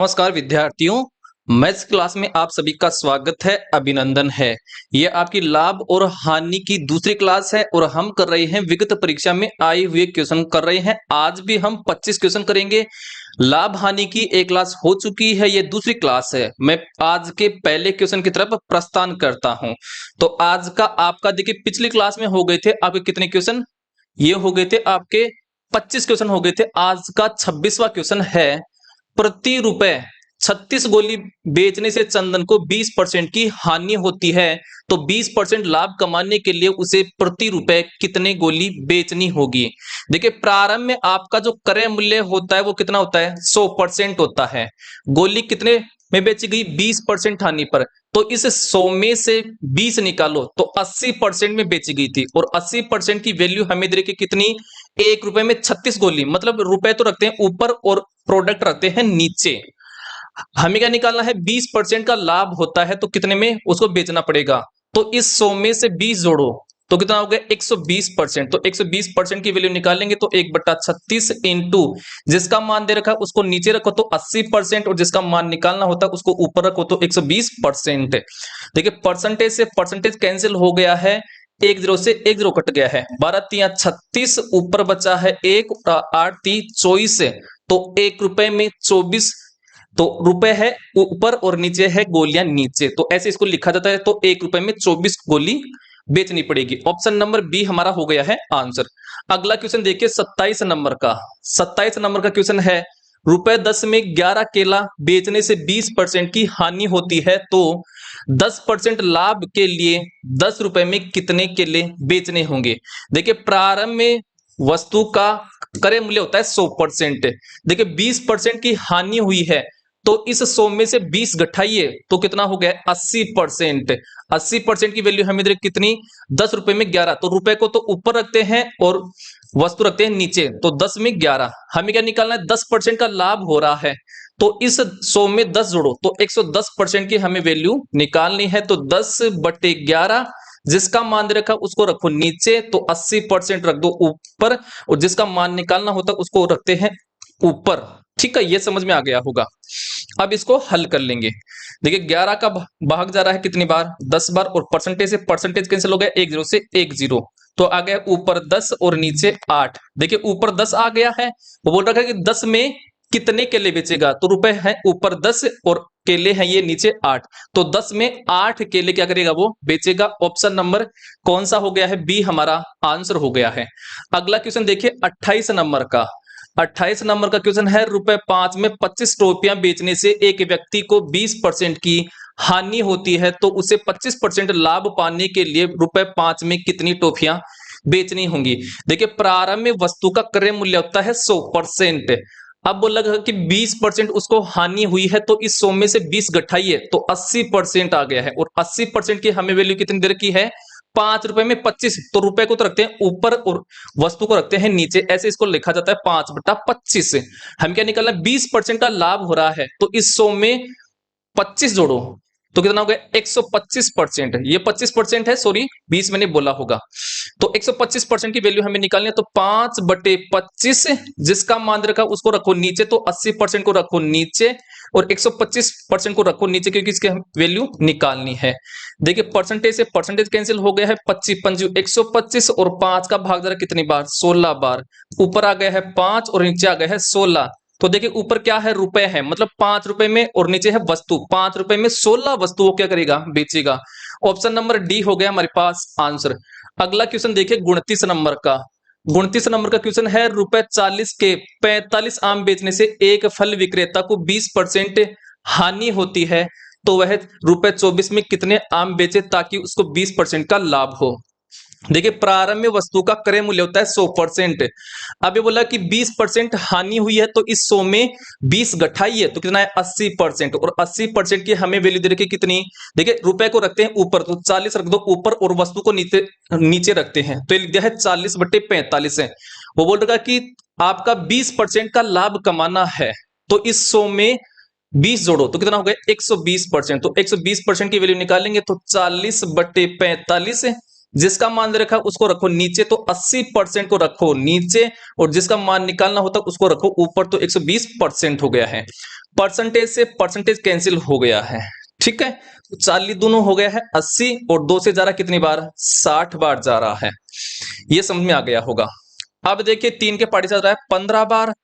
नमस्कार विद्यार्थियों। Maths class में आप सभी का स्वागत है, अभिनंदन है। ये आपकी लाभ और हानि की दूसरी क्लास है और हम कर रहे हैं विगत परीक्षा में आए हुए क्वेश्चन कर रहे हैं। आज भी हम 25 क्वेश्चन करेंगे। लाभ हानि की एक क्लास हो चुकी है, ये दूसरी क्लास है। मैं आज के पहले क्वेश्चन की तरफ प्रस्थान करता हूं। तो आज का आपका देखिए, पिछली क्लास में हो गए थे आपके कितने क्वेश्चन? ये हो गए थे आपके 25 क्वेश्चन हो गए थे। आज का 26वां क्वेश्चन है, प्रति रुपए 36 गोली बेचने से चंदन को 20% की हानि होती है, तो 20% लाभ कमाने के लिए उसे प्रति रुपए कितने गोली बेचनी होगी। देखिए, प्रारंभ में आपका जो क्रय मूल्य होता है वो कितना होता है? 100% होता है। गोली कितने में बेची गई? 20% हानि पर। तो इस 100 में से 20 निकालो तो 80% में बेची गई थी, और 80% की वैल्यू हमें दे रखी कितनी? 1 रुपए में 36 गोली, मतलब रुपए तो रखते हैं ऊपर और प्रोडक्ट रखते हैं नीचे। हमें क्या निकालना है? 20% का लाभ होता है, तो कितने में उसको बेचना पड़ेगा? तो इस 100 में से 20 जोड़ो तो कितना हो गया? 120%। तो 120% की वैल्यू निकालेंगे तो 1/36 इंटू जिसका मान दे रखा है उसको नीचे रखो तो 80%, और जिसका मान निकालना होता है उसको ऊपर रखो तो 120%। देखिए, परसेंटेज से परसेंटेज कैंसिल हो गया है, एक जीरो से एक जीरो कट गया है। 12×3=36, ऊपर बचा है 1, 8×3=24, तो 1 रुपए में 24, तो रुपए है ऊपर और नीचे है गोलियां नीचे, तो ऐसे इसको लिखा जाता है। तो 1 रुपए में 24 गोली बेचनी पड़ेगी। ऑप्शन नंबर बी हमारा हो गया है आंसर। अगला क्वेश्चन देखिए, 27 नंबर का। 27 नंबर का क्वेश्चन है, रुपए 10 में 11 केला बेचने से 20% की हानि होती है, तो 10% लाभ के लिए 10 रुपए में कितने केले बेचने होंगे। देखिए, प्रारंभ में वस्तु का क्रय मूल्य होता है 100%। देखिए, 20% की हानि हुई है, तो इस 100 में से 20 घटाइए तो कितना हो गया? 80%। 80% की वैल्यू हमें कितनी? 10 रुपए में 11, तो रुपए को तो ऊपर रखते हैं और वस्तु रखते हैं नीचे, तो 10 में 11। हमें क्या निकालना है? 10% का लाभ हो रहा है, तो इस 100 में 10 जोड़ो तो 110% की हमें वैल्यू निकालनी है। तो 10/11 जिसका मान दे रखा उसको रखो नीचे, तो 80% रख दो ऊपर, और जिसका मान निकालना होता उसको रखते हैं ऊपर। ठीक है, ये समझ में आ गया होगा। अब इसको हल कर लेंगे। देखिए, 11 का भाग जा रहा है कितनी बार? 10 बार, और परसेंटेज से परसेंटेज कैंसिल हो गया, 1 जीरो से 1 जीरो, तो आ गया ऊपर 10 और नीचे 8। देखिए, ऊपर 10 आ गया है, वो बोल रखा है कि 10 में कितने केले बेचेगा, तो रुपए है ऊपर 10 और केले हैं ये नीचे 8, तो 10 में 8 केले क्या करेगा? वो बेचेगा। ऑप्शन नंबर कौन सा हो गया है? बी हमारा आंसर हो गया है। अगला क्वेश्चन देखिए, 28 नंबर का। 28 नंबर का क्वेश्चन है, रुपए 5 में 25 टोपियां बेचने से एक व्यक्ति को 20% की हानि होती है, तो उसे 25% लाभ पाने के लिए रुपए 5 में कितनी टोपियां बेचनी होंगी। देखिए, प्रारंभ में वस्तु का क्रय मूल्य होता है 100%। अब बोला गया कि 20% उसको हानि हुई है, तो इस 100 में से 20 घटाइए तो 80% आ गया है, और 80% की हमें वैल्यू कितनी दे रखी है? 5 रुपए में 25, तो रुपए को तो रखते हैं ऊपर और वस्तु को रखते हैं नीचे, ऐसे इसको लिखा जाता है 5/25। हम क्या निकालना? 20% का लाभ हो रहा है, तो इस 100 में 25 जोड़ो तो कितना हो गया? 125%। ये 25% है, सॉरी 20 मैंने बोला होगा। तो 125% की वैल्यू हमें निकालनी है, तो 5/25 जिसका मान रखा उसको रखो नीचे, तो 80% को रखो नीचे और 125% को रखो नीचे, क्योंकि इसकी वैल्यू निकालनी है। देखिए, परसेंटेज से परसेंटेज कैंसिल हो गया है, 25 पंजू 125, और 5 का भाग जरा कितनी बार? 16 बार। ऊपर आ गया है 5 और नीचे आ गया है 16। तो देखिए, ऊपर क्या है? रुपए है, मतलब 5 रुपए में, और नीचे है वस्तु। 5 रुपए में 16 वस्तुओं क्या करेगा? बेचेगा। ऑप्शन नंबर डी हो गया हमारे पास आंसर। अगला क्वेश्चन देखिए, 29 नंबर का। 29 नंबर का क्वेश्चन है, रुपए 40 के 45 आम बेचने से एक फल विक्रेता को 20% हानि होती है, तो वह रुपए 24 में कितने आम बेचे ताकि उसको 20% का लाभ हो। देखिए, प्रारंभ में वस्तु का क्रय मूल्य होता है 100%। अब ये बोला कि 20% हानि हुई है, तो इस 100 में 20 घटाइए तो कितना है? 80%, और 80% की हमें वैल्यू दे रखी कितनी? देखिए, रुपए को रखते हैं ऊपर, तो 40 रख दो ऊपर, और वस्तु को नीचे नीचे रखते हैं, तो ये लिख दिया है 40/45 है। वो बोल रहा कि आपका 20% का लाभ कमाना है, तो इस 100 में 20 जोड़ो तो कितना हो गया? 120%। तो 120% की वैल्यू निकालेंगे तो 40/45 जिसका मान दे रखा है उसको रखो नीचे, तो 80% को रखो नीचे, और जिसका मान निकालना होता उसको रखो ऊपर, तो 120% हो गया है। परसेंटेज से परसेंटेज कैंसिल हो गया है, ठीक है। तो 40 दोनों हो गया है 80, और 2 से जा रहा कितनी बार, 60 बार जा रहा है। ये समझ में आ गया होगा। अब देखिए 3 के पार्टी जा रहा है 15 बार,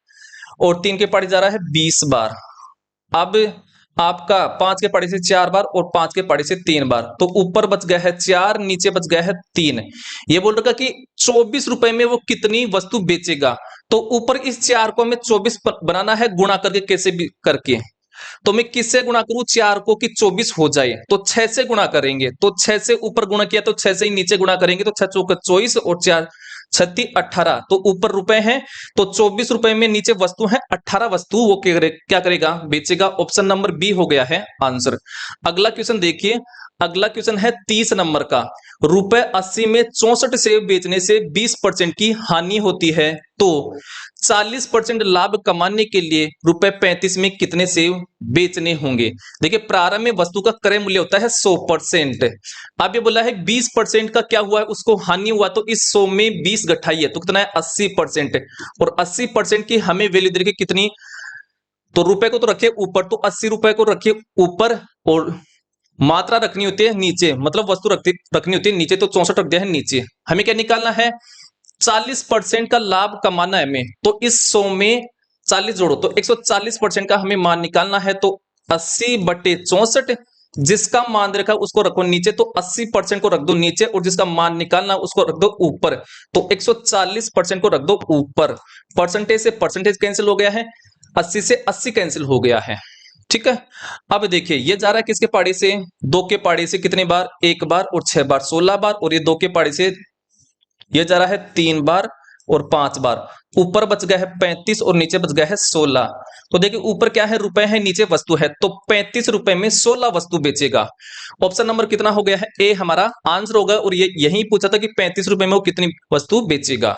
और 3 के पार्टी जा रहा है 20 बार। अब आपका 5 के पार्टी से 4 बार, और 5 के पार्टी से 3 बार, तो ऊपर बच गया है 4, नीचे बच गया है 3। ये बोल रहा कि 24 रुपए में वो कितनी वस्तु बेचेगा। तो ऊपर इस 4 को हमें 24 बनाना है, गुणा करके कैसे भी करके। तो मैं किससे गुणा करूं 4 को कि 24 हो जाए, तो 6 से गुणा करेंगे, तो 6 से ऊपर गुणा किया तो 6 से ही नीचे गुणा करेंगे, तो 6 चौका 24 और 4 36 18, तो ऊपर रुपए हैं, तो 24 रुपए में नीचे वस्तु है 18 वस्तु, वो क्या करेगा, बेचेगा। ऑप्शन नंबर बी हो गया है आंसर। अगला क्वेश्चन देखिए, अगला क्वेश्चन है 30 नंबर का। रुपए 80 में 64 सेब बेचने से 20% की हानि होती है, तो 40% लाभ कमाने के लिए रुपए 35 में कितने सेब बेचने होंगे। देखिए प्रारंभ में वस्तु का क्रय मूल्य होता है 100%। अब ये बोला है 20% का क्या हुआ है, उसको हानि हुआ, तो इस 100 में 20 घटाई है, तो कितना है 80%। और 80% की हमें वैल्यू दे रखी कितनी, तो रुपए को तो रखिए ऊपर, तो 80 रुपए को रखिए ऊपर, और मात्रा रखनी होती है नीचे, मतलब वस्तु रखनी होती है नीचे, तो 64 रख दिया है नीचे। हमें क्या निकालना है, 40% का लाभ कमाना है हमें, तो इस 100 में 40 जोड़ो, तो 140% का हमें मान निकालना है, तो 80/64, जिसका मान रखा उसको रखो नीचे, तो 80% को रख दो नीचे, और जिसका मान निकालना उसको रख दो ऊपर, तो 140% को रख दो ऊपर। परसेंटेज से परसेंटेज कैंसिल हो गया है, 80 से 80 कैंसिल हो गया है, ठीक है। अब देखिए ये जा रहा है किसके पाड़ी से, 2 के पाड़ी से कितनी बार, 1 बार, और 6 बार 16 बार, और ये 2 के पाड़ी से ये जा रहा है 3 बार और 5 बार। ऊपर बच गया है 35 और नीचे बच गया है 16। तो देखिए ऊपर क्या है, रुपए है, नीचे वस्तु है, तो 35 रुपए में 16 वस्तु बेचेगा। ऑप्शन नंबर कितना हो गया है, ए हमारा आंसर होगा। और ये यही पूछा था कि 35 रुपए में वो कितनी वस्तु बेचेगा।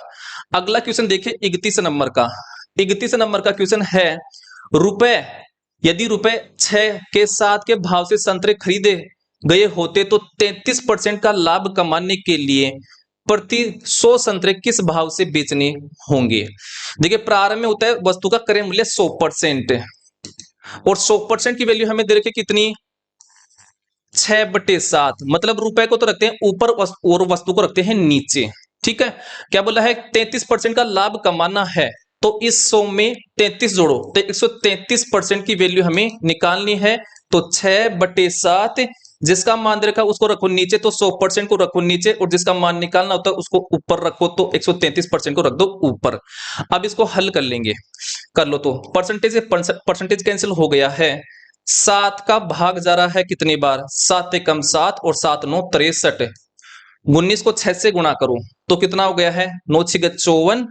अगला क्वेश्चन देखिए 31 नंबर का। 31 नंबर का क्वेश्चन है, रुपए यदि रुपए 6 के 7 के भाव से संतरे खरीदे गए होते, तो 33% का लाभ कमाने के लिए प्रति 100 संतरे किस भाव से बेचने होंगे। देखिए प्रारंभ में होता है वस्तु का क्रय मूल्य 100%, और 100% की वैल्यू हमें दे रखी कितनी, 6/7, मतलब रुपए को तो रखते हैं ऊपर और वस्तु को रखते हैं नीचे, ठीक है। क्या बोला है, 33% का लाभ कमाना है, तो इस 100 में 33 जोड़ो, तो 133% की वैल्यू हमें निकालनी है, तो 6/7, जिसका मान दे रखा उसको रखो नीचे, तो 100% को रखो नीचे, और जिसका मान निकालना होता है उसको ऊपर रखो, तो 133% को रख दो ऊपर। अब इसको हल कर लेंगे, कर लो, तो परसेंटेज से परसेंटेज कैंसिल हो गया है। 7 का भाग जा रहा है कितनी बार, 7 एकम 7 और 7 9 63। 19 को 6 से गुणा करो तो कितना हो गया है, 9 6 54,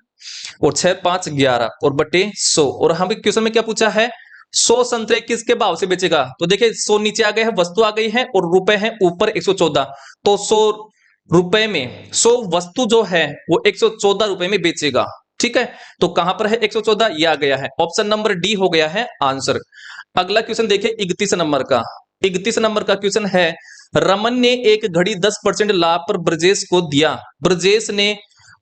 और 6 5 11, और बटे 100। और हम क्वेश्चन में क्या पूछा है, 100 संतरे किसके भाव से बेचेगा। तो देखिए 100 नीचे आ गए हैं, वस्तु आ गई है, और रुपए है ऊपर 114, तो 100 रुपए में 100 वस्तु जो है वो 114 रुपए में बेचेगा, ठीक है। तो कहां पर है 114, ये आ गया है, ऑप्शन नंबर डी हो गया है आंसर। अगला क्वेश्चन देखिए 31 नंबर का। 31 नंबर का क्वेश्चन है, रमन ने एक घड़ी 10% लाभ पर ब्रजेश को दिया, ब्रजेश ने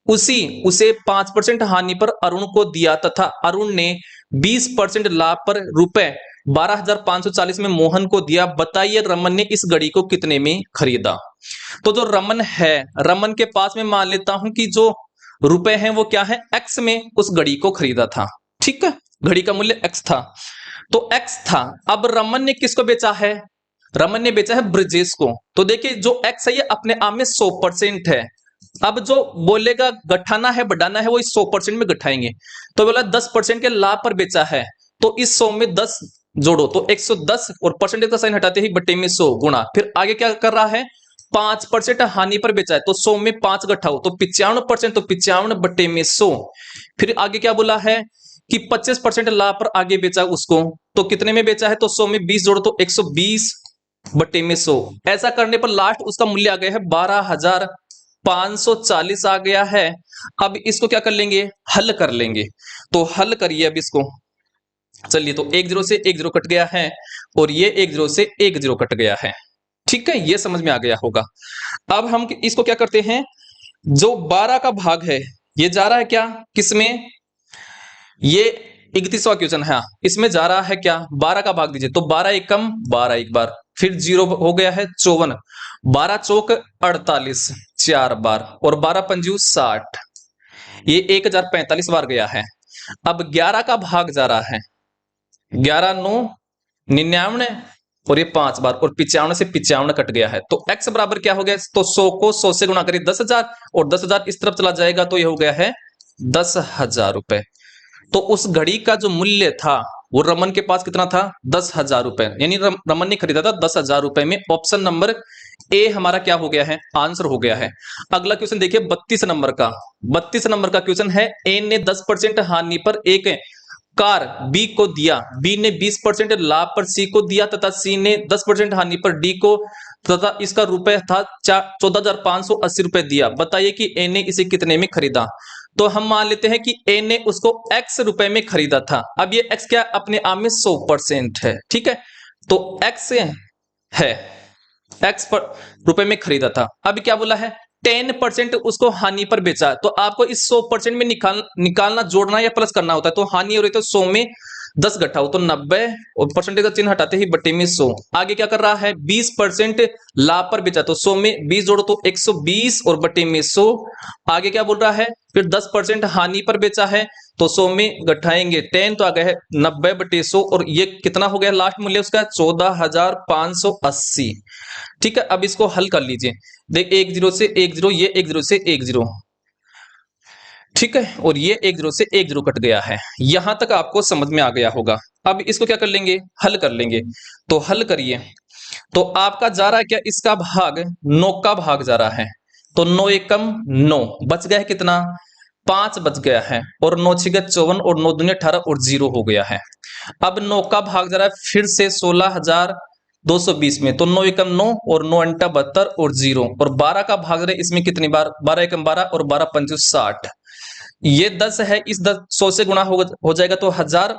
उसे 5% हानि पर अरुण को दिया, तथा अरुण ने 20% लाभ पर रुपए 12,540 में मोहन को दिया। बताइए रमन ने इस घड़ी को कितने में खरीदा। तो जो रमन है, रमन के पास में मान लेता हूं कि जो रुपए हैं वो क्या है, एक्स में उस घड़ी को खरीदा था, ठीक है। घड़ी का मूल्य एक्स था, तो एक्स था। अब रमन ने किसको बेचा है, रमन ने बेचा है ब्रजेश को। तो देखिए जो एक्स है ये अपने आप में 100% है। अब जो बोलेगा गठाना है बढ़ाना है वो इस 100% में गठाएंगे। तो बोला 10% के लाभ पर बेचा है, तो इस 100 में 10 जोड़ो, तो 110, और परसेंटेज का साइन हटाते ही बटे में 100 गुणा। फिर आगे क्या कर रहा है, 5% हानि पर बेचा है, तो 100 में 5 घटाओ, तो 95%, तो 95 बटे में 100। फिर आगे क्या बोला है कि 25% लाभ पर आगे बेचा उसको, तो कितने में बेचा है, तो 100 में 20 जोड़ो, तो 120 बटे में 100। ऐसा करने पर लास्ट उसका मूल्य आ गया है 12,540 आ गया है। अब इसको क्या कर लेंगे, हल कर लेंगे। तो हल करिए अब इसको, चलिए, तो 1 0 से 1 0 कट गया है, और ये 1 0 से 1 0 कट गया है। ठीक है, ये समझ में आ गया होगा। अब हम इसको क्या करते हैं, जो 12 का भाग है ये जा रहा है क्या किसमें, ये 31वां क्वेश्चन है, इसमें जा रहा है क्या 12 का भाग दीजिए, तो 12 एकम 12 एक बार, फिर जीरो हो गया है 54, 12 चौक 48 4 बार, और 12 पंजू 60, ये 1045 बार गया है। अब 11 का भाग जा रहा है, 11 9 99, और ये 5 बार, और 95 से 95 कट गया है, तो x बराबर क्या हो गया, तो 100 को 100 से गुणा करिए 10,000, और 10,000 इस तरफ चला जाएगा तो ये हो गया है 10,000 रुपए। तो उस घड़ी का जो मूल्य था वो रमन के पास कितना था, 10,000 रुपए, यानी रमन ने खरीदा था 10,000 रुपए में। ऑप्शन नंबर ए हमारा क्या हो गया है, आंसर हो गया है। अगला क्वेश्चन देखिए 32 नंबर का, 32 नंबर का क्वेश्चन है, ए ने 10% हानि पर एक कार बी को दिया, बी ने 20% लाभ पर सी को दिया, तथा सी ने 10% हानि पर डी को, तथा इसका रुपए था 14,580 रुपए दिया। बताइए कि ए ने इसे कितने में खरीदा। तो हम मान लेते हैं कि ए ने उसको x रुपए में खरीदा था। अब ये x क्या अपने आप में 100% है, ठीक है, तो x है, x पर रुपए में खरीदा था। अब क्या बोला है, 10% उसको हानि पर बेचा, तो आपको इस 100% में निकालना जोड़ना या प्लस करना होता है। तो हानि हो रही तो 100 में 10 घटाओ तो 90, और परसेंटेज का चिन्ह हटाते ही बटे में 100। आगे क्या कर रहा है, 20% लाभ पर बेचा, तो 100 में 20 जोड़ो तो 120, और बटे में 100। आगे क्या बोल रहा है, फिर 10% हानि पर बेचा है, तो 100 में घटाएंगे 10, तो आ गया है 90 बटे 100, और ये कितना हो गया लास्ट मूल्य उसका, 14,580। ठीक है, अब इसको हल कर लीजिए, देख 1 0 से 1 0, ये 1 0 से 1 0, ठीक है, और ये 1 0 से 1 0 कट गया है। यहां तक आपको समझ में आ गया होगा। अब इसको क्या कर लेंगे, हल कर लेंगे, तो हल करिए। तो आपका जा रहा है क्या, इसका भाग 9 का भाग जा रहा है, तो 9 एकम 9 बच गया है कितना, 5 बच गया है, और 9 6 54, और 9 दूनी 18, और 0 हो गया है। अब 9 का भाग जा रहा है फिर से 16,220 में, तो 9 एकम 9, और 9 अंटा 72, और 0, और 12 का भाग रहे इसमें कितनी बार, 12 एकम 12, और 12 पंचू 60, ये 10 है, इस 10 100 से गुणा हो जाएगा तो 1000,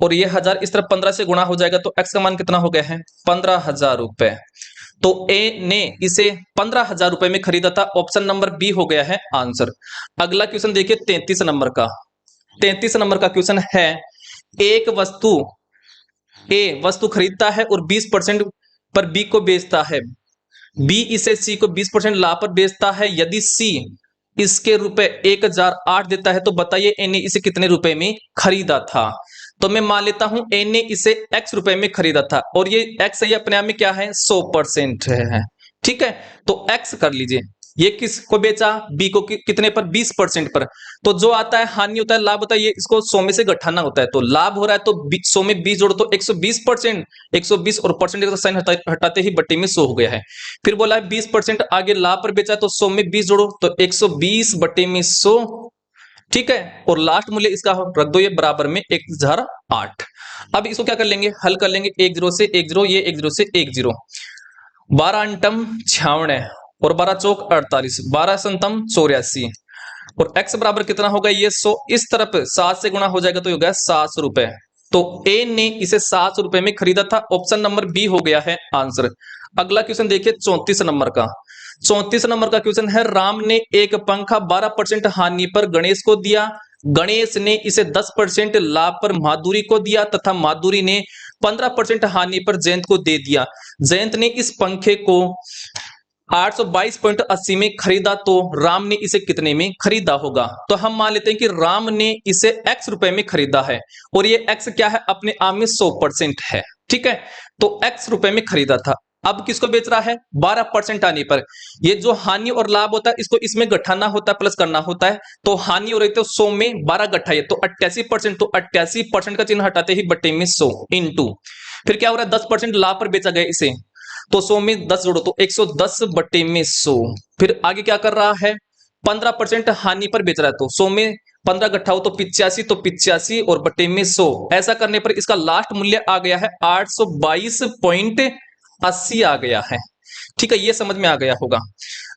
और ये 1000 इस तरफ 15 से गुणा हो जाएगा, तो x का मान कितना हो गया है, 15,000 रुपए। तो ए ने इसे 15,000 रुपए में खरीदा था। ऑप्शन नंबर बी हो गया है आंसर। अगला क्वेश्चन देखिए 33 नंबर का, 33 नंबर का क्वेश्चन है, एक वस्तु ए वस्तु खरीदता है और 20% पर बी को बेचता है, बी इसे सी को 20% लाभ पर बेचता है, यदि सी इसके रुपए 1008 देता है, तो बताइए ए ने इसे कितने रुपए में खरीदा था। तो मैं मान लेता हूं ए ने इसे x रुपए में खरीदा था, और ये x है अपने आप में क्या है, 100% है, ठीक है, तो x कर लीजिए। ये किसको बेचा, बी को कितने पर, 20% पर। तो जो आता है हानि होता है, लाभ होता है, ये इसको 100 में से घटाना होता है, तो लाभ हो रहा है तो 100 में 20 जोड़ो तो 120%, 120, और परसेंटेज का साइन हटाते ही बट्टे में 100 हो गया है। फिर बोला है 20% आगे लाभ पर बेचा है, तो 100 में 20 जोड़ो तो 120 बटे में 100, ठीक है, और लास्ट मूल्य इसका रख दो ये बराबर में 1008। अब इसको क्या कर लेंगे, हल कर लेंगे, 1 0 से 1 0, ये 1 0 से 1 0, 12 अंटम 56, और 12 चौक 48, 12 संतम 84, और x बराबर कितना होगा, ये 100 इस तरफ 7 से गुणा हो जाएगा तो हो गया 700 रुपए। तो ए ने इसे 700 रुपए में खरीदा था। ऑप्शन नंबर बी हो गया है आंसर। अगला क्वेश्चन देखिए 34 नंबर का, 34 नंबर का क्वेश्चन है, राम ने एक पंखा 12% हानि पर गणेश को दिया, गणेश ने इसे 10% लाभ पर माधुरी को दिया, तथा माधुरी ने 15% हानि पर जयंत को दे दिया। जयंत ने इस पंखे को 822.80 में खरीदा, तो राम ने इसे कितने में खरीदा होगा। तो हम मान लेते हैं कि राम ने इसे x रुपए में खरीदा है, और ये x क्या है, अपने आप में 100% है, ठीक है, तो x रुपए में खरीदा था। अब किसको बेच रहा है, 12% आने पर। ये जो हानि और लाभ होता है इसको इसमें घटाना होता है, प्लस करना होता है, तो हानि हो रही तो 100 में 12 घटाइए तो 88%, तो 88% का चिन्ह हटाते ही बटे में 100 इंटू, फिर क्या हो रहा है 10% लाभ पर बेचा गया इसे, तो 100 में 10 जोड़ो तो 110 बटे में 100। फिर आगे क्या कर रहा है, 15% हानि पर बेच रहा है, तो 100 में 15 घटाओ तो 85, तो 85 और बटे में 100। ऐसा करने पर इसका लास्ट मूल्य आ गया है 822.80 आ गया है, ठीक है, ये समझ में आ गया होगा।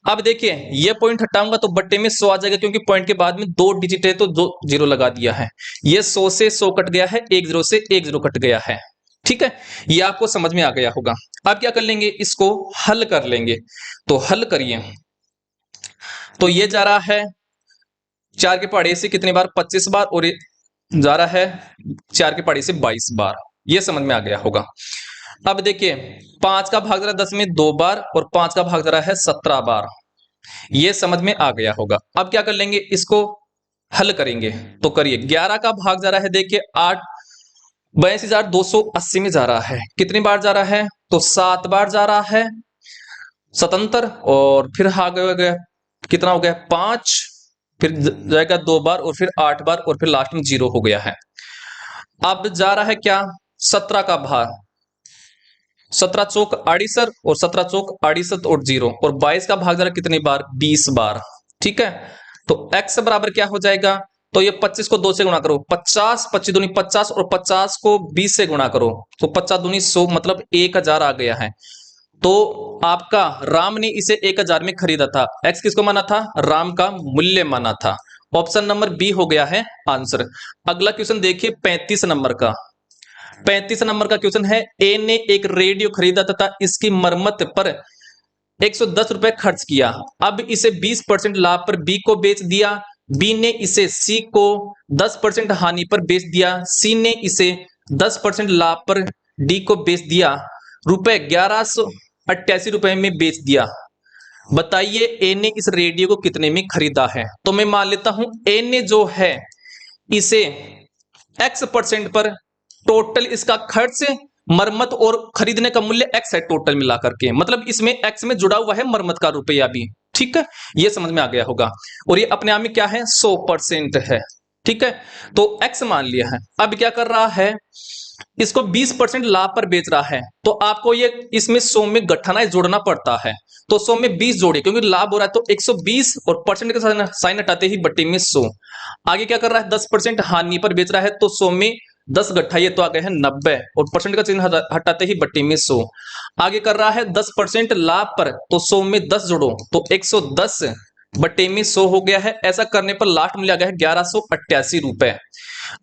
अब देखिए ये पॉइंट हटाऊंगा तो बट्टे में 100 आ जाएगा, क्योंकि पॉइंट के बाद में 2 डिजिट है तो 2 जीरो लगा दिया है। ये 100 से 100 कट गया है, 1 0 से 1 0 कट गया है, ठीक है, ये आपको समझ में आ गया होगा। अब क्या कर लेंगे, इसको हल कर लेंगे। तो हल करिए। तो ये जा रहा है 4 के पहाड़े से कितनी बार, 25 बार, और ये जा रहा है 4 के पहाड़े से 22 बार। ये समझ में आ गया होगा। अब देखिए 5 का भाग जरा 10 में 2 बार, और 5 का भाग जरा है 17 बार। ये समझ में आ गया होगा। अब क्या कर लेंगे, इसको हल करेंगे। तो करिए, 11 का भाग जा रहा है देखिए 8 82,280 में जा रहा है। कितनी बार जा रहा है, तो 7 बार जा रहा है स्वतंत्र, और फिर हो गया कितना हो गया 5, फिर जाएगा 2 बार, और फिर 8 बार, और फिर लास्ट में 0 हो गया है। अब जा रहा है क्या, 17 का भाग, 17 चौक 68, और 17 चौक 68 और 0, और 22 का भाग जा रहा है कितनी बार, 20 बार। ठीक है, तो x बराबर क्या हो जाएगा, तो ये 25 को 2 से गुणा करो, 50, 25 दूनी 50, और 50 को 20 से गुणा करो, तो 50 दूनी 100, मतलब 1000 आ गया है। तो आपका राम ने इसे 1000 में खरीदा था। x किसको माना था, राम का मूल्य माना था। ऑप्शन नंबर बी हो गया है आंसर। अगला क्वेश्चन देखिए 35 नंबर का। 35 नंबर का क्वेश्चन है, ए ने एक रेडियो खरीदा तथा इसकी मरम्मत पर 110 रुपए खर्च किया। अब इसे 20% लाभ पर बी को बेच दिया। बी ने इसे सी को 10% हानि पर बेच दिया। सी ने इसे 10% लाभ पर डी को बेच दिया। रुपए 1188 में बेच दिया। बताइए ए ने इस रेडियो को कितने में खरीदा है। तो मैं मान लेता हूं ए ने जो है इसे x% पर, टोटल इसका खर्च, मरम्मत और खरीदने का मूल्य x है टोटल मिलाकर के, मतलब इसमें x में जुड़ा हुआ है मरम्मत का रुपया भी। ठीक है, ये समझ में आ गया होगा। और ये अपने आप में क्या है, 100% है। ठीक है, तो x मान लिया है। अब क्या कर रहा है, इसको 20% लाभ पर बेच रहा है, तो आपको ये इसमें 100 में गठाना जोड़ना पड़ता है। तो 100 में 20 जोड़े, क्योंकि लाभ हो रहा है तो 120, और परसेंट का साइन हटाते ही बट्टे में 100। आगे क्या कर रहा है, 10% हानि पर बेच रहा है, तो 100 में 10 गट्ठा, ये तो आ गए हैं 90, और परसेंट का चिन्ह हटाते ही बट्टे में 100। आगे कर रहा है 10% लाभ पर, तो 100 में 10 जोड़ो, तो 110 बट्टे में 100 हो गया है। ऐसा करने पर लास्ट मूल्य आ गया है 1188 रुपए।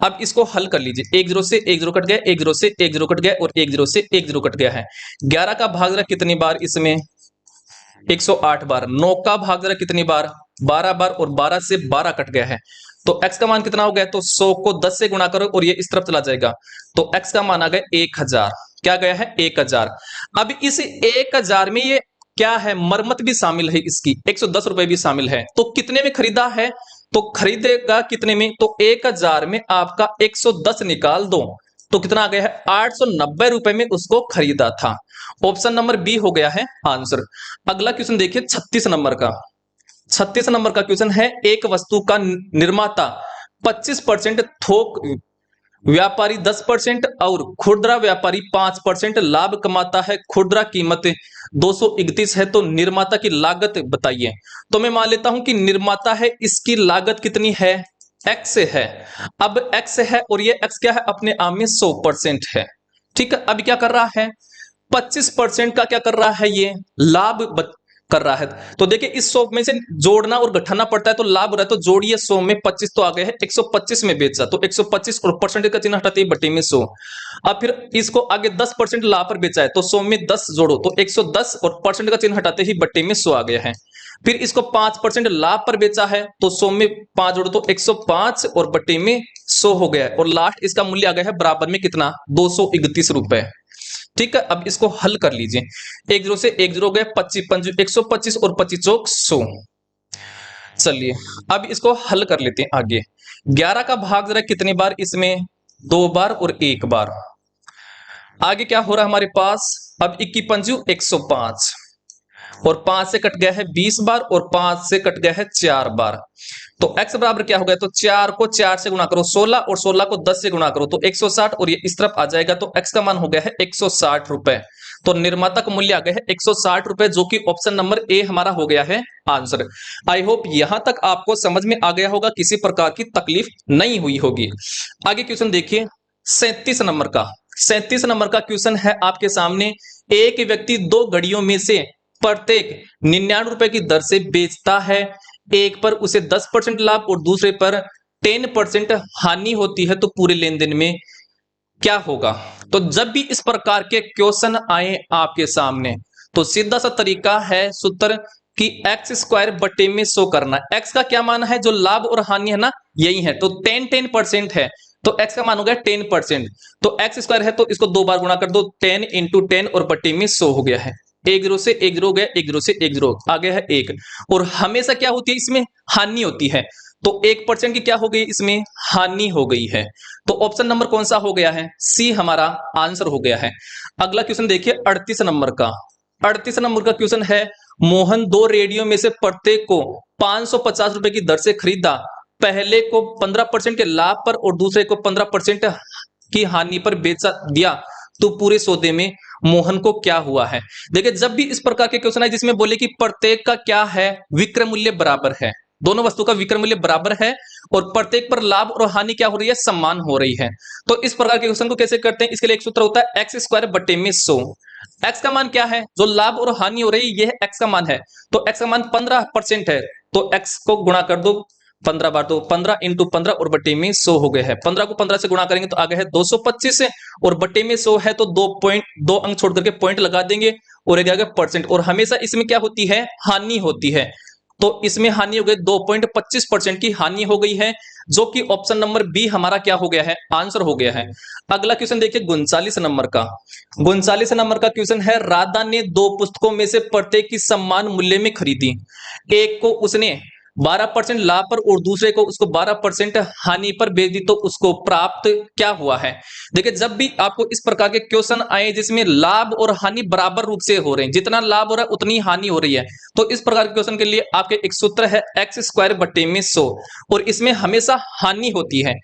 अब इसको हल कर लीजिए, 1 0 से 1 0 कट गया, 1 0 से 1 0 कट गया, और 1 0 से 1 0 कट गया है। 11 का भाग जरा कितनी बार, इसमें 108 बार। 9 का भाग जरा कितनी बार, 12 बार, और 12 से 12 कट गया है। तो x का मान कितना हो गया, तो 100 को 10 से गुणा करो, और ये इस तरफ चला जाएगा, तो x का मान आ गया 1000। क्या गया है, 1000। अब इस 1000 में ये क्या है, मरम्मत भी शामिल है, इसकी 110 रुपए भी शामिल है। तो कितने में खरीदा है, तो खरीदेगा कितने में, तो 1000 में आपका 110 निकाल दो, तो कितना आ गया है, 890 रुपए में उसको खरीदा था। ऑप्शन नंबर बी हो गया है आंसर। अगला क्वेश्चन देखिए 36 नंबर का। 36 नंबर का क्वेश्चन है, एक वस्तु का निर्माता 25%, थोक व्यापारी 10% और खुदरा व्यापारी 5% लाभ कमाता है। खुदरा कीमत 231 है, तो निर्माता की लागत बताइए। तो मैं मान लेता हूं कि निर्माता है, इसकी लागत कितनी है, x है। अब x है, और ये x क्या है, अपने आप में 100% है। ठीक है, अब क्या कर रहा है, 25% का क्या कर रहा है, ये लाभ कर रहा है। तो देखिए इस 100 में से जोड़ना और घटाना पड़ता है, तो लाभ हो रहा है, तो जोड़िए 100 में 25, तो आ गए हैं 125 में बेचा, तो 125 और परसेंट का चिन्ह हटाते ही बटे में 100। अब फिर इसको आगे 10% लाभ पर बेचा है, तो 100 में 10 जोड़ो, तो 110, और परसेंट का चिन्ह हटाते ही बटे में 100 आ गया है। फिर इसको 5% लाभ पर बेचा है, तो 100 में 5 जोड़ो, तो 105, और बटे में 100 हो गया है। और लास्ट इसका मूल्य आ गया है बराबर में कितना, 231 रुपए। ठीक है, अब इसको हल कर लीजिए। 1 0 से 1 0 गए, 25 125, और 25 चौक 100। चलिए अब इसको हल कर लेते हैं आगे। 11 का भाग जरा कितनी बार, इसमें 2 बार और 1 बार। आगे क्या हो रहा है हमारे पास, अब 21 पंजू 105, और 5 से कट गया है 20 बार, और 5 से कट गया है 4 बार। तो x बराबर क्या हो गया, तो 4 को 4 से गुणा करो 16, और 16 को 10 से गुणा करो, तो 160, और ये इस तरफ आ जाएगा, तो x का मान हो गया है 160 रुपए। तो निर्माता का मूल्य आ गया है 160 रुपए, जो कि ऑप्शन नंबर ए हमारा हो गया है आंसर। आई होप यहां तक आपको समझ में आ गया होगा, किसी प्रकार की तकलीफ नहीं हुई होगी। आगे क्वेश्चन देखिए 37 नंबर का। 37 नंबर का क्वेश्चन है आपके सामने, एक व्यक्ति 2 घड़ियों में से प्रत्येक 99 रुपए की दर से बेचता है। एक पर उसे 10% लाभ और दूसरे पर 10% हानि होती है, तो पूरे लेन देन में क्या होगा। तो जब भी इस प्रकार के क्वेश्चन आए आपके सामने तो सीधा सा तरीका है सूत्र कि एक्स स्क्वायर बटे में 100 करना। एक्स का क्या मान है, जो लाभ और हानि है ना यही है, तो 10% है, तो एक्स का मान हो गया 10%। तो एक्स स्क्वायर है तो इसको 2 बार गुणा कर दो, 10 इंटू 10 और बटे में 100 हो गया है। एक जीरो से एक जीरो हो गया, एक जीरो से एक जीरो आ गया है एक। और हमेशा क्या होती है इसमें, हानि होती है, तो 1% की क्या हो गई इसमें, हानि हो गई है। तो ऑप्शन नंबर कौन सा हो गया है, सी हमारा आंसर हो गया है। अगला क्वेश्चन देखिए 38 नंबर का। 38 नंबर का क्वेश्चन है, मोहन 2 रेडियो में से प्रत्येक को 550 रुपए की दर से खरीदा। पहले को 15% के लाभ पर और दूसरे को 15% की हानि पर बेचा दिया, तो पूरे सौदे में मोहन को क्या हुआ है। देखिए जब भी इस प्रकार के क्वेश्चन है जिसमें बोले कि प्रत्येक का क्या है, विक्रय मूल्य बराबर है, दोनों वस्तु का विक्रय मूल्य बराबर है और प्रत्येक पर लाभ और हानि क्या हो रही है, समान हो रही है, तो इस प्रकार के क्वेश्चन को कैसे करते हैं, इसके लिए एक सूत्र होता है एक्स स्क्वायर बटे में 100। एक्स का मान क्या है, जो लाभ और हानि हो रही है यह एक्स का मान है, तो एक्स का मान 15% है, तो एक्स को गुणा कर दो 15 बार, तो 15 इंटू 15 और बटे में 100 हो गए हैं। 15 को 15 से गुणा करेंगे तो आ गया है 225 और बटे में 100 है तो 2 अंक छोड़ करके पॉइंट लगा देंगे और एक आ गया परसेंट। और हमेशा इसमें क्या होती है, हानि होती है, तो इसमें हानि हो गई 2.25% की हानि हो गई है, जो कि ऑप्शन नंबर बी हमारा क्या हो गया है, आंसर हो गया है। अगला क्वेश्चन देखिए 39 नंबर का। 39 नंबर का क्वेश्चन है, राधा ने 2 पुस्तकों में से प्रत्येक की समान मूल्य में खरीदी। एक को उसने 12% लाभ पर और दूसरे को उसको 12% हानि पर बेच दी, तो उसको प्राप्त क्या हुआ है। देखिए जब भी आपको इस प्रकार के क्वेश्चन आए जिसमें लाभ और हानि बराबर रूप से हो रहे हैं, जितना लाभ हो रहा है उतनी हानि हो रही है, तो इस प्रकार के क्वेश्चन के लिए आपके एक सूत्र है एक्स स्क्वायर बटे में 100 और इसमें हमेशा हानि होती है।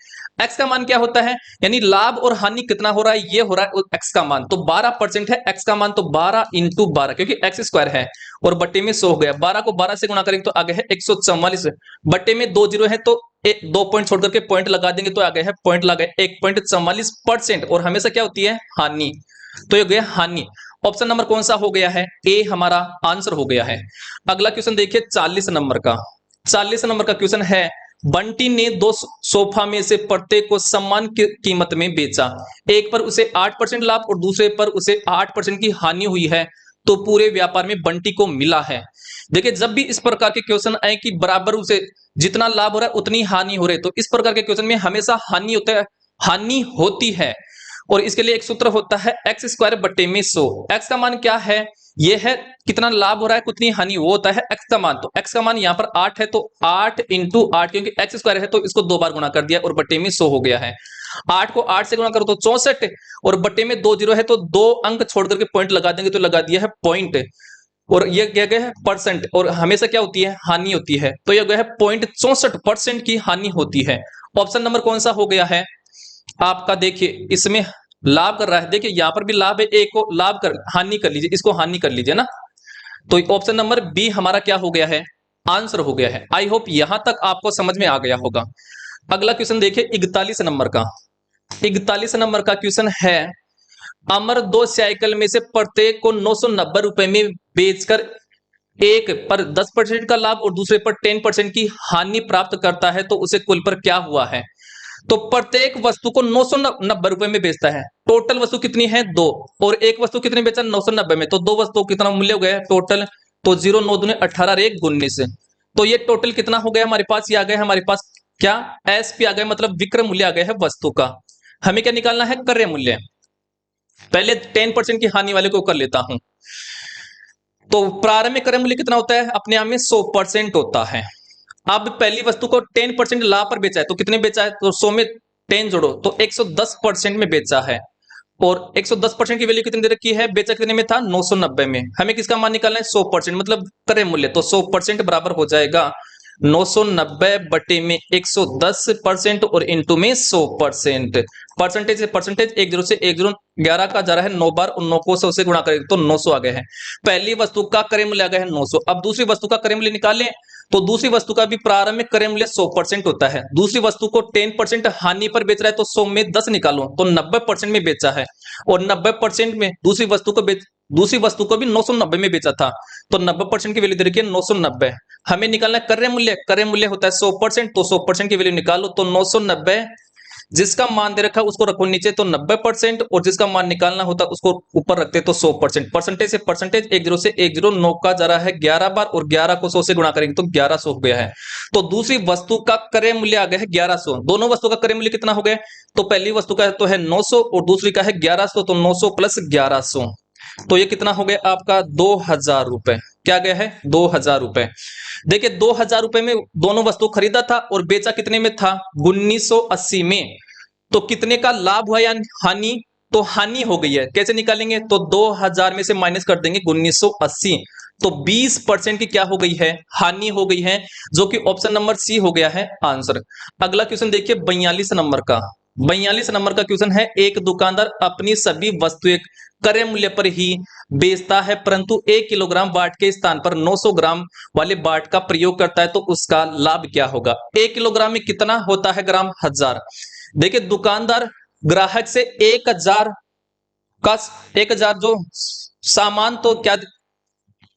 एक्स का मान क्या होता है, यानी लाभ और हानि कितना हो रहा है, ये हो रहा है एक्स का मान, तो 12% है एक्स का मान, तो 12 इंटू 12 क्योंकि एक्स स्क्वायर है और बटे में 100 हो गया। 12 को 12 से गुणा करेंगे तो आ गया है 144, बटे में 2 जीरो है तो 2 पॉइंट छोड़ करके पॉइंट लगा देंगे तो आ गया है पॉइंट लगा 1.44% और हमेशा क्या होती है, हानि, तो ये गया हानि। ऑप्शन नंबर कौन सा हो गया है, ए हमारा आंसर हो गया है। अगला क्वेश्चन देखिए 40 नंबर का। 40 नंबर का क्वेश्चन है, बंटी ने 2 सोफा में से प्रत्येक को समान कीमत में बेचा। एक पर उसे 8% लाभ और दूसरे पर उसे 8% की हानि हुई है, तो पूरे व्यापार में बंटी को मिला है। देखिए जब भी इस प्रकार के क्वेश्चन आए कि बराबर उसे जितना लाभ हो रहा है उतनी हानि हो रही है, तो इस प्रकार के क्वेश्चन में हमेशा हानि होता है, हानि होती है और इसके लिए एक सूत्र होता है एक्स स्क्वायर बटे में 100। एक्स का मान क्या है, ये है कितना लाभ हो रहा है कितनी हानि, वो होता है एक्स का मान, तो एक्स का मान यहाँ पर 8 है तो 8 इंटू 8 क्योंकि एक्स स्क्वायर है तो इसको 2 बार गुणा कर दिया और बटे में 100 हो गया है। 8 को 8 से गुणा करो तो 64 और बटे में 2 जीरो है तो 2 अंक छोड़ करके पॉइंट लगा देंगे तो लगा दिया है पॉइंट और ये क्या गया है परसेंट और हमेशा क्या होती है, हानि होती है, तो यह गया है 0.64% की हानि होती है। ऑप्शन नंबर कौन सा हो गया है आपका, देखिए इसमें लाभ कर रहा है, देखिए यहां पर भी लाभ है, एक को लाभ कर हानि कर लीजिए, इसको हानि कर लीजिए ना, तो ऑप्शन नंबर बी हमारा क्या हो गया है, आंसर हो गया है। आई होप यहां तक आपको समझ में आ गया होगा। अगला क्वेश्चन देखिए 41 नंबर का। 41 नंबर का क्वेश्चन है, अमर 2 साइकिल में से प्रत्येक को 990 रुपए में बेचकर एक पर 10% का लाभ और दूसरे पर 10% की हानि प्राप्त करता है, तो उसे कुल पर क्या हुआ है। तो प्रत्येक वस्तु को 990 रुपए में बेचता है, टोटल वस्तु कितनी है, 2, और एक वस्तु कितने बेचा 990 में, तो 2 वस्तु कितना मूल्य हो गया टोटल, तो 0 9 दूनी 18 और 1 19, तो ये टोटल कितना हो गया हमारे पास, ये आ गया हमारे पास क्या, एसपी आ गया, मतलब विक्रय मूल्य आ गया है वस्तु का। हमें क्या निकालना है, क्रय मूल्य। पहले 10% की हानि वाले को कर लेता हूं, तो प्रारंभिक क्रय मूल्य कितना होता है, अपने आप में 100% होता है। अब पहली वस्तु को 10% लाभ पर बेचा है, तो कितने बेचा है, तो 100 में 10 जोड़ो तो 110% में बेचा है और 110% की वैल्यू कितनी दे रखी है, बेचा कितने में था 990 में। हमें किसका मान निकालना है, 100%, मतलब क्रय मूल्य, तो 100% बराबर हो जाएगा 990 बटे में 110% और इंटू में 100%। परसेंटेज से परसेंटेज, एक जीरो से एक जीरो, 11 का जा रहा है 9 बार और 9 को 100 से गुणा करेंगे तो 900 आ गए हैं। पहली वस्तु का क्रय मूल्य आ गया है 900। अब दूसरी वस्तु का क्रय मूल्य निकालें, तो दूसरी वस्तु का भी प्रारंभिक क्रय मूल्य 100% होता है। दूसरी वस्तु को 10% हानि पर बेच रहा है, तो 100 में 10 निकालो तो 90% में बेचा है और 90% में दूसरी वस्तु को भी 990 में बेचा था, तो 90% की वैल्यू दे रखी है 990। हमें निकालना है क्रय मूल्य, क्रय मूल्य होता है 100%, तो 100% की वैल्यू निकालो तो 990 जिसका मान दे रखा है उसको रखो नीचे तो 90%, और जिसका मान निकालना होता उसको ऊपर रखते तो 100%। परसेंटेज से परसेंटेज, 10 से 10, 9 का जा रहा है 11 बार, और 11 को 100 से गुणा करेंगे तो 1100 हो गया है। तो दूसरी वस्तु का क्रय मूल्य आ गया है 1100। दोनों वस्तु का क्रय मूल्य कितना हो गया? तो पहली वस्तु का तो है 900 और दूसरी का है 1100, तो 900 प्लस 1100, तो ये कितना हो गया आपका 2000 रुपए। क्या गया है? 2000 रुपए। देखिए 2000 रुपए में दोनों वस्तु खरीदा था और बेचा कितने में था? 1980 में। तो कितने का लाभ हुआ या हानि? तो हानि हो गई है। कैसे निकालेंगे? तो 2000 में से माइनस कर देंगे 1980, तो 20% की क्या हो गई है? हानि हो गई है, जो कि ऑप्शन नंबर सी हो गया है आंसर। अगला क्वेश्चन देखिए 42 नंबर का। 42 नंबर का क्वेश्चन है, एक दुकानदार अपनी सभी वस्तुएं क्रय मूल्य पर ही बेचता है, परंतु 1 किलोग्राम बाट के स्थान पर 900 ग्राम वाले बाट का प्रयोग करता है, तो उसका लाभ क्या होगा? 1 किलोग्राम में कितना होता है ग्राम? 1000। देखिए दुकानदार ग्राहक से 1000 का 1000 जो सामान तो क्या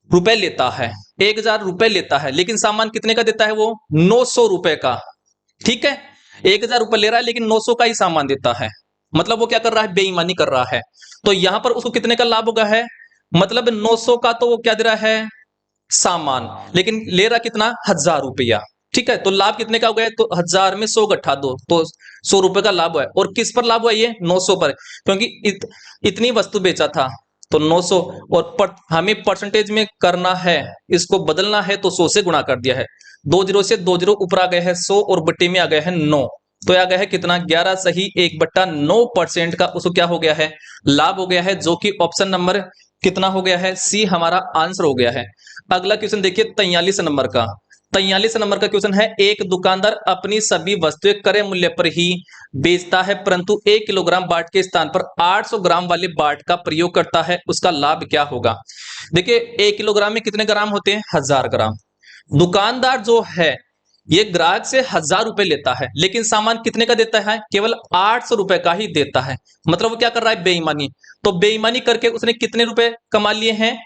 रुपए लेता है, 1000 रुपए लेता है, लेकिन सामान कितने का देता है? वो 900 रुपए का। ठीक है, 1000 रुपए ले रहा है लेकिन 900 का ही सामान देता है, मतलब वो क्या कर रहा है? बेईमानी कर रहा है। तो यहां पर उसको कितने का लाभ होगा है? मतलब 900 का तो वो क्या दे रहा है? सामान, लेकिन ले रहा कितना? 1000 रुपया। ठीक है, तो लाभ कितने का हो गया? तो 1000 में 100 घटा दो तो 100 रुपए का लाभ हुआ है। और किस पर लाभ हुआ? ये 900 पर, क्योंकि इतनी वस्तु बेचा था तो 900, और हमें परसेंटेज में करना है, इसको बदलना है तो 100 से गुणा कर दिया है। 20 से 20 ऊपर आ गए हैं 100 और बट्टे में आ गया है 9, तो आ गया है कितना? 11 सही 1/9% का उसको क्या हो गया है? लाभ हो गया है, जो कि ऑप्शन नंबर कितना हो गया है? सी हमारा आंसर हो गया है। अगला क्वेश्चन देखिए 43 नंबर का। 43 नंबर का क्वेश्चन है, एक दुकानदार अपनी सभी वस्तुएं क्रय मूल्य पर ही बेचता है, परंतु 1 किलोग्राम बाट के स्थान पर 800 ग्राम वाले बाट का प्रयोग करता है, उसका लाभ क्या होगा? देखिए 1 किलोग्राम में कितने ग्राम होते हैं? 1000 ग्राम। दुकानदार जो है ये ग्राहक से 1000 रुपए लेता है, लेकिन सामान कितने का देता है? केवल 800 रुपए का ही देता है। मतलब वो क्या कर रहा है? बेईमानी। तो बेईमानी करके उसने कितने रुपए कमा लिए हैं?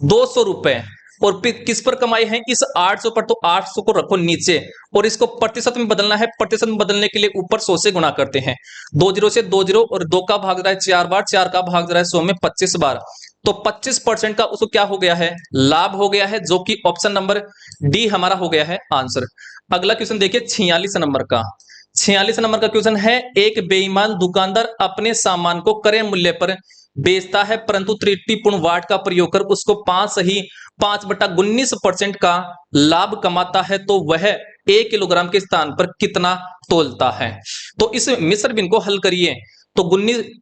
200 रुपए। और किस पर कमाए हैं? इस 800 पर। तो 800 को रखो नीचे, और इसको प्रतिशत में बदलना है। प्रतिशत में बदलने के लिए ऊपर 100 से गुणा करते हैं। 20 से 20, और 2 का भाग रहा है 4 बार, 4 का भाग रहा है 100 में 25 बार, तो 25% का उसको क्या हो गया है? लाभ हो गया है, जो कि ऑप्शन नंबर डी हमारा हो गया है आंसर। अगला क्वेश्चन देखिए 46 नंबर का। 46 नंबर का क्वेश्चन है, एक बेईमान दुकानदार अपने सामान को क्रय मूल्य पर बेचता है, परंतु त्रुटिपूर्ण वाट का प्रयोग कर उसको 5/19% का लाभ कमाता है, तो वह 1 किलोग्राम के स्थान पर कितना तोलता है? तो इस मिश्र भिन्न को हल करिए। तो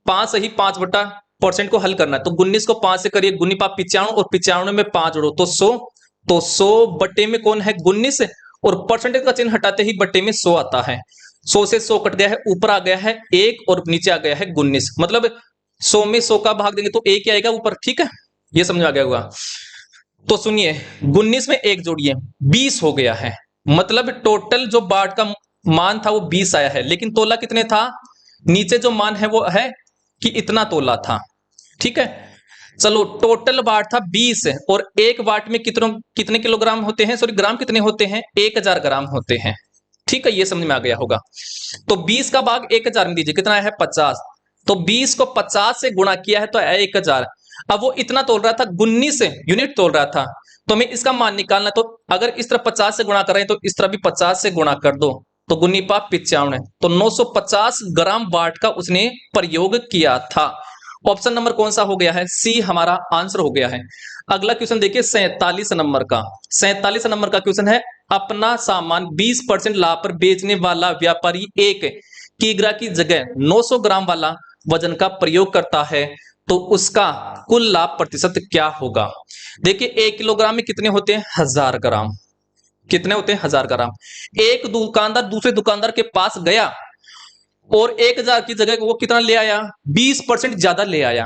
5/5% को हल करना है, तो 19 को 5 से करिए, 95 और 95 में 5 जोड़ो तो 100, तो 100 बट्टे में कौन है? 19, और परसेंटेज का चिन्ह हटाते ही बट्टे में 100 आता है। 100 से 100 कट गया है, ऊपर आ गया है 1 और नीचे आ गया है 19, मतलब 100 में 100 का भाग देंगे तो 1 ही आएगा ऊपर। ठीक है, ये समझ आ गया होगा। तो सुनिए 19 में 1 जोड़िए, 20 हो गया है। मतलब टोटल जो बाट का मान था वो 20 आया है, लेकिन तोला कितने था? नीचे जो मान है वो है कि इतना तोला था। ठीक है, चलो टोटल वाट था 20, और एक वाट में कितने किलोग्राम होते हैं? सॉरी, ग्राम कितने होते हैं? 1000 ग्राम होते हैं। ठीक है, ये समझ में आ गया होगा। तो 20 का भाग 1000 में दीजिए, कितना है? 50। तो 20 को 50 से गुणा किया है तो है 1000। अब वो इतना तोल रहा था, 19 यूनिट तोल रहा था, तो हमें इसका मान निकालना। तो अगर इस तरफ 50 से गुणा कर रहे हैं तो इस तरफ भी 50 से गुणा कर दो, तो 95 है, तो 950 ग्राम वाट का उसने प्रयोग किया था। ऑप्शन नंबर कौन सा हो गया है? सी हमारा आंसर हो गया है। अगला क्वेश्चन देखिए 47 नंबर का। 47 नंबर का क्वेश्चन है, अपना सामान 20% लाभ पर बेचने वाला व्यापारी 1 किग्रा की जगह 900 ग्राम वाला वजन का प्रयोग करता है, तो उसका कुल लाभ प्रतिशत क्या होगा? देखिए 1 किलोग्राम में कितने होते हैं? 1000 ग्राम। कितने होते हैं? 1000 ग्राम। एक दुकानदार दूसरे दुकानदार के पास गया और 1000 की जगह वो कितना ले आया? 20% ज्यादा ले आया।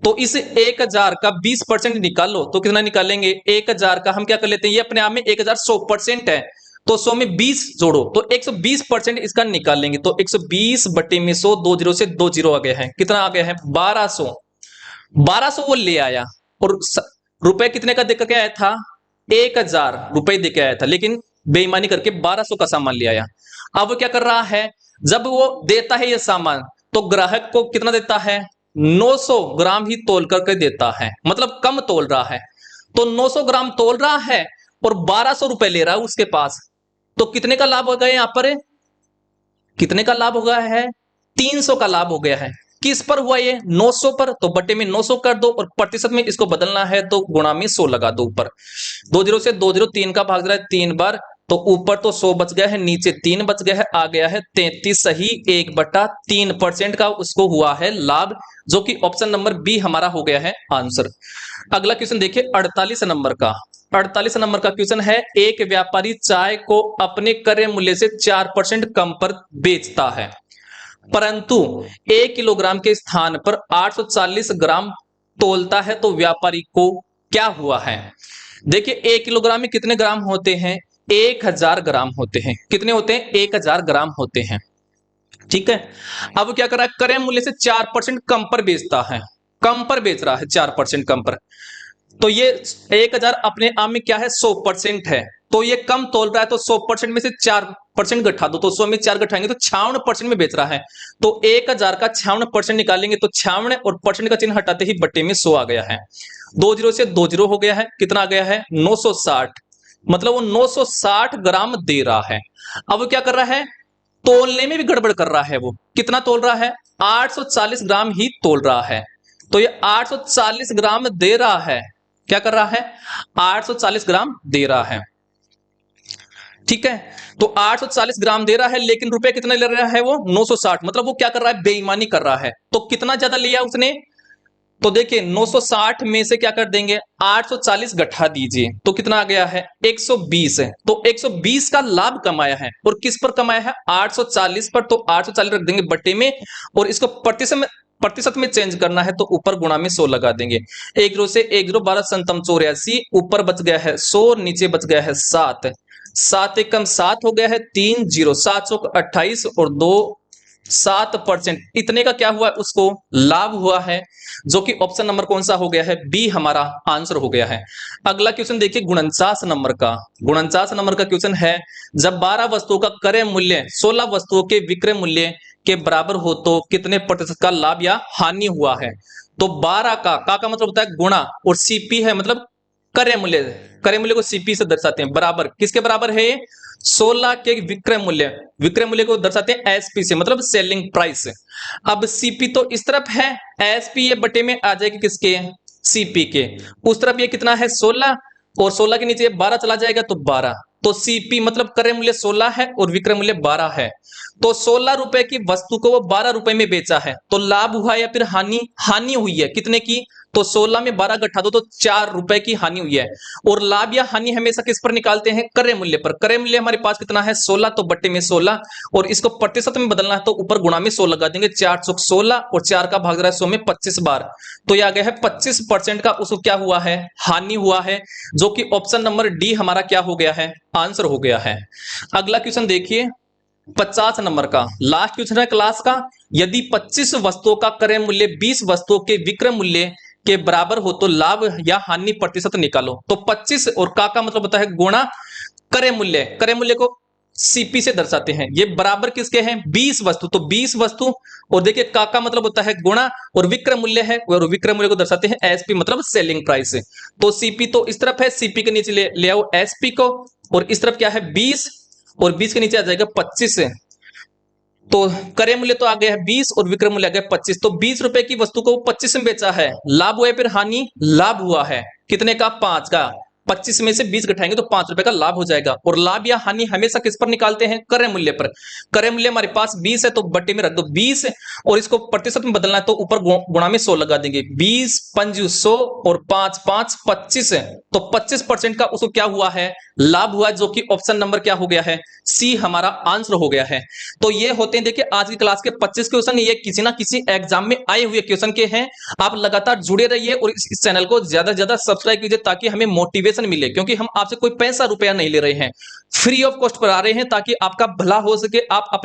तो इस 1000 का 20% निकालो तो कितना निकालेंगे? 1000 का हम क्या कर लेते हैं, ये अपने आप में 1000 100% है, तो 100 में 20 जोड़ो तो 120% इसका निकालेंगे, तो 120 बटे में 100, 20 से 20 आ गया है, कितना आ गया है? 1200। 1200 वो ले आया, और रुपए कितने का देकर के आया था? 1000 रुपए देके आया था, लेकिन बेईमानी करके 1200 का सामान ले आया। अब वो क्या कर रहा है? जब वो देता है ये सामान तो ग्राहक को कितना देता है, 900 ग्राम ही तोल करके देता है, मतलब कम तोल रहा है। तो 900 ग्राम तोल रहा है और 1200 रुपए ले रहा है उसके पास, तो कितने का लाभ हो गया यहां पर, कितने का लाभ हो गया है, 300 का लाभ हो गया है। किस पर हुआ ये, 900 पर, तो बटे में 900 कर दो और प्रतिशत में इसको बदलना है तो गुणा में 100 लगा दो ऊपर। 20 से 20 3 का भाग रहा है 3 बार, तो ऊपर तो 100 बच गया है, नीचे 3 बच गया है, आ गया है 33 सही 1/3% का उसको हुआ है लाभ, जो कि ऑप्शन नंबर बी हमारा हो गया है आंसर। अगला क्वेश्चन देखिए 48 नंबर का। 48 नंबर का क्वेश्चन है, एक व्यापारी चाय को अपने क्रय मूल्य से 4% कम पर बेचता है, परंतु 1 किलोग्राम के स्थान पर 840 ग्राम तोलता है, तो व्यापारी को क्या हुआ है। देखिए 1 किलोग्राम में कितने ग्राम होते हैं, 1000 ग्राम होते हैं। कितने होते हैं, 1000 ग्राम होते हैं। ठीक है, अब क्या कर रहा है, क्रय मूल्य से 4% कम पर बेचता है, कम पर बेच रहा है 4% कम पर, तो ये 1000 अपने आप में क्या है, 100% है, तो ये कम तोल रहा है, तो 100% में से 4% घटा दो, तो 100 में 4 घटाएंगे तो 56% में बेच रहा है, तो 1000 का 56% निकालेंगे तो 56 और परसेंट का चिन्ह हटाते ही बट्टे में 100 आ गया है। 20 से 20 हो गया है, कितना आ गया है, 960, मतलब वो 960 ग्राम दे रहा है। अब वो क्या कर रहा है, तोलने में भी गड़बड़ कर रहा है, वो कितना तोल रहा है, 840 ग्राम ही तोल रहा है, तो ये 840 ग्राम दे रहा है, क्या कर रहा है, 840 ग्राम दे रहा है। ठीक है, तो 840 ग्राम दे रहा है, लेकिन रुपए कितने ले रहा है वो, 960, मतलब वो क्या कर रहा है, बेईमानी कर रहा है। तो कितना ज्यादा लिया उसने, तो देखिए 960 में से क्या कर देंगे, 840 घटा दीजिए, तो कितना आ गया है, 120 है, तो 120 का लाभ कमाया है, और किस पर कमाया है, 840 पर, तो 840 रख देंगे बट्टे में, और इसको प्रतिशत में चेंज करना है तो ऊपर गुणा में 100 लगा देंगे। 1 से 1 12 संतम 84, ऊपर बच गया है 100, नीचे बच गया है 7, 7 एकम 7 हो गया है, 3 0, 7 28 और 2 7%, इतने का क्या हुआ, उसको लाभ हुआ है, जो कि ऑप्शन नंबर कौन सा हो गया है, बी हमारा आंसर हो गया है। अगला क्वेश्चन देखिए 49 नंबर का। 49 नंबर का क्वेश्चन है, जब 12 वस्तुओं का क्रय मूल्य 16 वस्तुओं के विक्रय मूल्य के बराबर हो तो कितने प्रतिशत का लाभ या हानि हुआ है। तो 12 का मतलब होता है गुणा, और सीपी है मतलब क्रय मूल्य, क्रय मूल्य को सीपी से दर्शाते हैं, बराबर किसके बराबर है, 16 के विक्रय मूल्य, विक्रय मूल्य को दर्शाते हैं एसपी से, मतलब सेलिंग प्राइस। अब सीपी तो इस तरफ है, एसपी ये बटे में आ जाएगी किसके, सीपी के, उस तरफ ये कितना है 16, और 16 के नीचे 12 चला जाएगा तो 12, तो सीपी मतलब क्रय मूल्य 16 है और विक्रय मूल्य 12 है, तो 16 रुपए की वस्तु को वो 12 रुपए में बेचा है, तो लाभ हुआ या फिर हानि, हानि हुई है, कितने की, तो 16 में 12 घटा दो तो 4 रुपए की हानि हुई है। और लाभ या हानि हमेशा किस पर निकालते हैं, क्रय मूल्य पर, क्रय मूल्य हमारे पास कितना है 16, तो बट्टे में 16, और इसको प्रतिशत में बदलना है तो ऊपर गुणा में 100 लगा देंगे, 4 चौक 16 और 4 का भाग रहा है 100 में 25 बार, तो यह आ गया है 25% का उसको क्या हुआ है, हानि हुआ है, जो कि ऑप्शन नंबर डी हमारा क्या हो गया है, आंसर हो गया है। अगला क्वेश्चन देखिए 50 नंबर का, लास्ट क्वेश्चन है क्लास का, यदि 25 वस्तुओं का क्रय मूल्य 20 वस्तुओं के विक्रय मूल्य के बराबर हो तो लाभ या हानि प्रतिशत निकालो। तो 25 और का मतलब होता है गुणा क्रय मूल्य, क्रय मूल्य को सीपी से दर्शाते हैं, ये बराबर किसके हैं, 20 वस्तु, तो 20 वस्तु, और देखिए का मतलब होता है गुणा, और विक्रय मूल्य है, और विक्रय मूल्य को दर्शाते हैं एसपी मतलब सेलिंग प्राइस। तो सीपी तो इस तरफ है, सीपी के नीचे ले आओ एसपी को, और इस तरफ क्या है 20, और 20 के नीचे आ जाएगा 25, तो क्रय मूल्य तो आ गया है 20 और विक्रय मूल्य आ गया 25, तो 20 रुपए की वस्तु को 25 में बेचा है, लाभ हुआ है फिर हानि, लाभ हुआ है, कितने का, 5 का, 25 में से 20 घटाएंगे तो 5 रुपए का लाभ हो जाएगा। और लाभ या हानि हमेशा किस पर निकालते हैं, क्रय मूल्य पर, क्रय मूल्य हमारे पास 20 है तो बट्टे में रख दो 20, और इसको प्रतिशत में बदलना है तो ऊपर गुणा में 100 लगा देंगे, 20 5 100 और 5 5 25, तो 25% का उसको क्या हुआ है, लाभ हुआ, जो कि ऑप्शन नंबर क्या हो गया है, सी हमारा आंसर हो गया है। तो ये होते हैं देखिए आज की क्लास के 25 क्वेश्चन, ये किसी ना किसी एग्जाम में आए हुए क्वेश्चन के हैं। आप लगातार जुड़े रहिए और इस चैनल को ज्यादा से ज्यादा सब्सक्राइब कीजिए ताकि हमें मोटिवेशन मिले, क्योंकि हम आपसे कोई पैसा रुपया नहीं ले रहे हैं, फ्री ऑफ कॉस्ट पढ़ा रहे हैं ताकि आपका भला हो सके, आप अपने